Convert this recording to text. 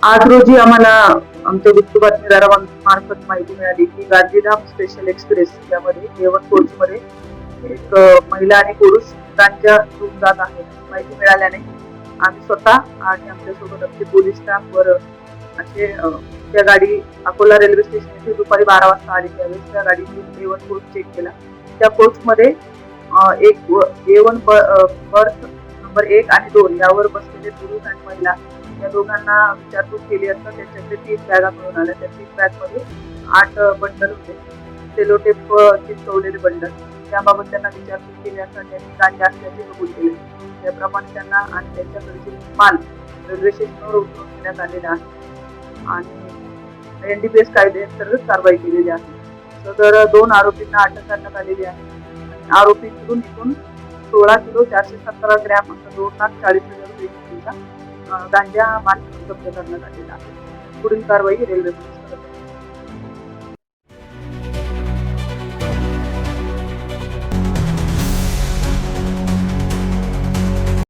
आज रोजी आम्हाला आमच्या गुप्त बातमीदारामार्फत माहिती मिळाली की गांधीधाम स्पेशल एक्सप्रेस यामध्ये A1 कोचमध्ये एक महिला आणि पुरुष गांजा घेऊन जात आहे. माहिती मिळाल्याने आम्ही स्वतः आणि आमच्यासोबत आमचे पोलीस स्टाफ वर असे त्या गाडी अकोला रेल्वे स्टेशन येथे दुपारी 12 वाजता आली. त्यावेळेस त्या गाडीची A1 कोच चेक केला. त्या कोचमध्ये एक A1 बर्थ नंबर 1 आणि 2 यावर बसलेले पुरुष आणि महिला या दोघांना विचारपूस केली असता त्यांच्याकडे 3 बॅगा मिळून आल्या. त्या 3 बॅगमध्ये 8 बंडल होते, सेलोटेप चिकटवलेले बंडल. त्याबाबत त्यांना विचारपूस केली असता त्यांनी गांजा असल्याचे कबूल केले. त्याप्रमाणे त्यांना आणि त्यांच्याकडचे माल रेल्वे स्टेशनवर उतरवून नेण्यात आलेला आहे आणि NDPS कायद्याअंतर्गत कारवाई केलेली आहे. सदर 2 आरोपींना अटक करण्यात आलेली आहे. आरोपींकडून एकूण 16 किलो 417 ग्रॅम असा 2,40,000 रुपये किमतीचा गांजा माल जप्त करण्यात आलेला आहे. पुढील कारवाई रेल्वे पोलीस